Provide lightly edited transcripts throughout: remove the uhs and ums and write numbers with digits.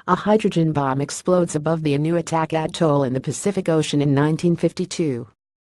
A hydrogen bomb explodes above the Enewetak Atoll in the Pacific Ocean in 1952.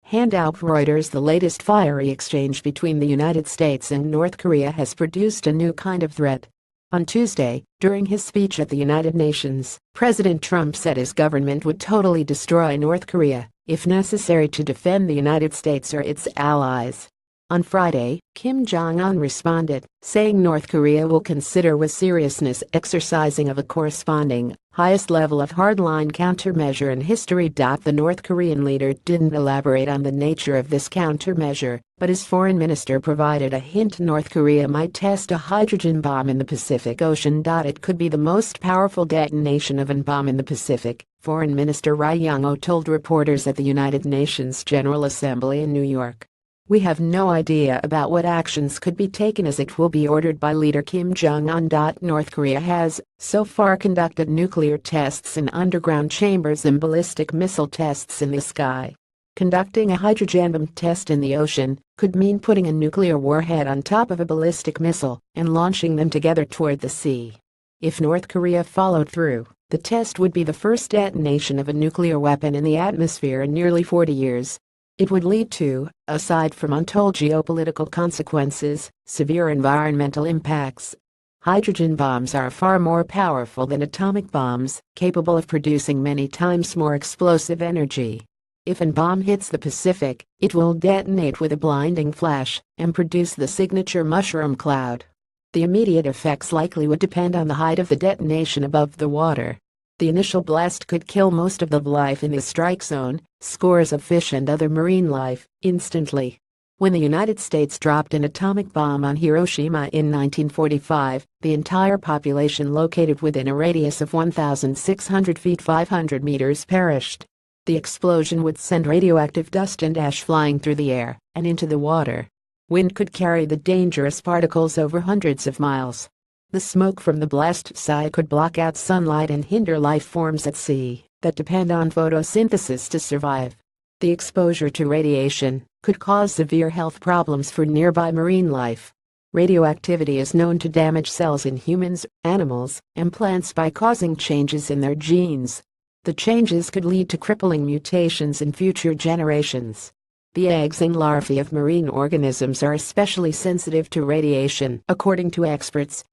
Handout Reuters. The latest fiery exchange between the United States and North Korea has produced a new kind of threat. On Tuesday, during his speech at the United Nations, President Trump said his government would totally destroy North Korea, if necessary, to defend the United States or its allies. On Friday, Kim Jong-un responded, saying North Korea will consider with seriousness exercising of a corresponding, highest level of hardline countermeasure in history. The North Korean leader didn't elaborate on the nature of this countermeasure, but his foreign minister provided a hint: North Korea might test a hydrogen bomb in the Pacific Ocean. It could be the most powerful detonation of a bomb in the Pacific, Foreign Minister Ri Yong-ho told reporters at the United Nations General Assembly in New York. "We have no idea about what actions could be taken as it will be ordered by leader Kim Jong-un." North Korea has, so far, conducted nuclear tests in underground chambers and ballistic missile tests in the sky. Conducting a hydrogen bomb test in the ocean could mean putting a nuclear warhead on top of a ballistic missile and launching them together toward the sea. If North Korea followed through, the test would be the first detonation of a nuclear weapon in the atmosphere in nearly 40 years. It would lead to, aside from untold geopolitical consequences, severe environmental impacts. Hydrogen bombs are far more powerful than atomic bombs, capable of producing many times more explosive energy. If a bomb hits the Pacific, it will detonate with a blinding flash and produce the signature mushroom cloud. The immediate effects likely would depend on the height of the detonation above the water. The initial blast could kill most of the life in the strike zone, scores of fish and other marine life, instantly. When the United States dropped an atomic bomb on Hiroshima in 1945, the entire population located within a radius of 1,600 feet 500 meters perished. The explosion would send radioactive dust and ash flying through the air and into the water. Wind could carry the dangerous particles over hundreds of miles. The smoke from the blast site could block out sunlight and hinder life forms at sea that depend on photosynthesis to survive. The exposure to radiation could cause severe health problems for nearby marine life. Radioactivity is known to damage cells in humans, animals, and plants by causing changes in their genes. The changes could lead to crippling mutations in future generations. The eggs and larvae of marine organisms are especially sensitive to radiation, according to experts.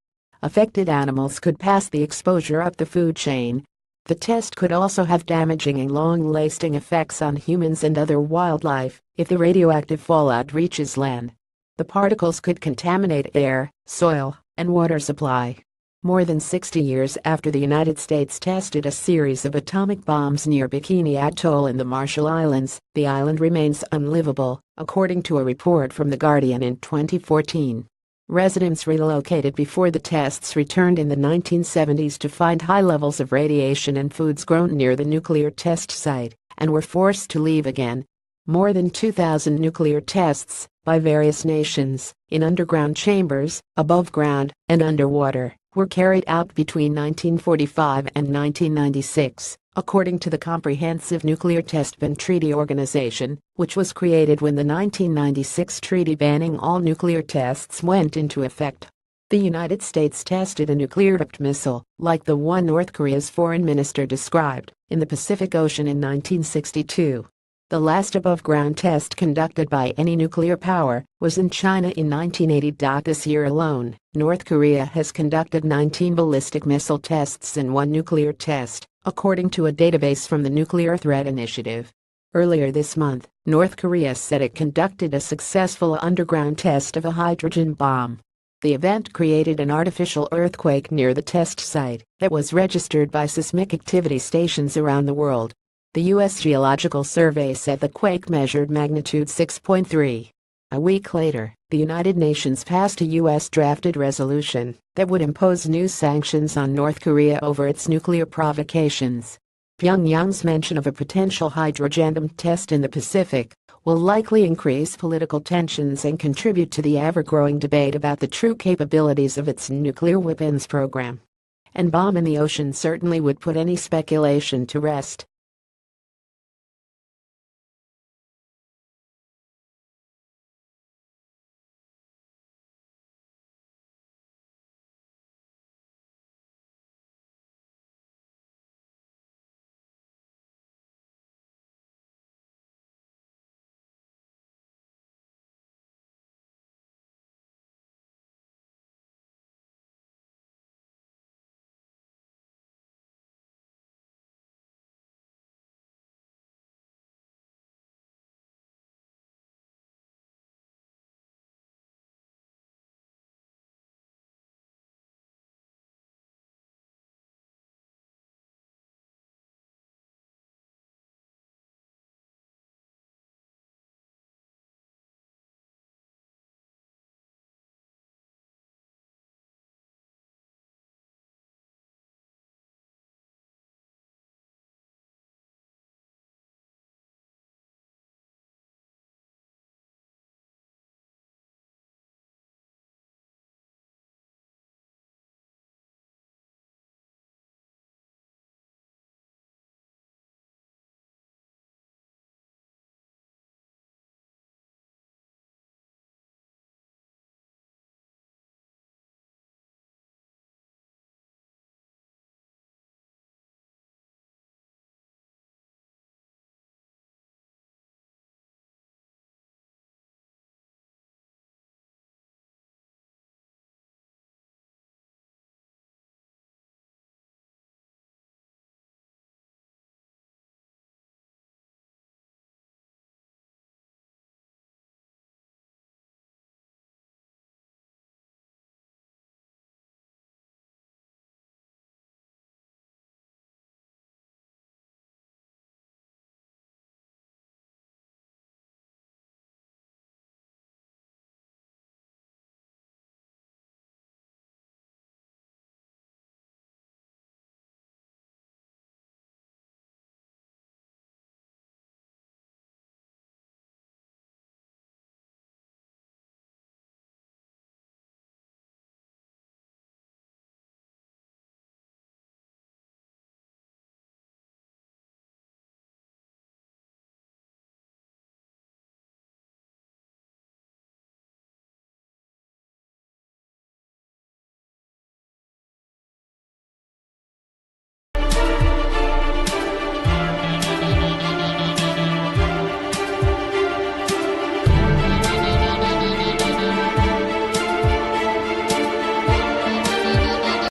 Affected animals could pass the exposure up the food chain. The test could also have damaging and long-lasting effects on humans and other wildlife if the radioactive fallout reaches land. The particles could contaminate air, soil, and water supply. More than 60 years after the United States tested a series of atomic bombs near Bikini Atoll in the Marshall Islands, the island remains unlivable, according to a report from The Guardian in 2014. Residents relocated before the tests returned in the 1970s to find high levels of radiation and foods grown near the nuclear test site, and were forced to leave again. More than 2,000 nuclear tests, by various nations, in underground chambers, above ground, and underwater, were carried out between 1945 and 1996, according to the Comprehensive Nuclear Test Ban Treaty Organization, which was created when the 1996 treaty banning all nuclear tests went into effect. The United States tested a nuclear-tipped missile, like the one North Korea's foreign minister described, in the Pacific Ocean in 1962. The last above-ground test conducted by any nuclear power was in China in 1980. This year alone, North Korea has conducted 19 ballistic missile tests and 1 nuclear test, according to a database from the Nuclear Threat Initiative. Earlier this month, North Korea said it conducted a successful underground test of a hydrogen bomb. The event created an artificial earthquake near the test site that was registered by seismic activity stations around the world. The U.S. Geological Survey said the quake measured magnitude 6.3. A week later, the United Nations passed a U.S.-drafted resolution that would impose new sanctions on North Korea over its nuclear provocations. Pyongyang's mention of a potential hydrogen bomb test in the Pacific will likely increase political tensions and contribute to the ever-growing debate about the true capabilities of its nuclear weapons program. An bomb in the ocean certainly would put any speculation to rest.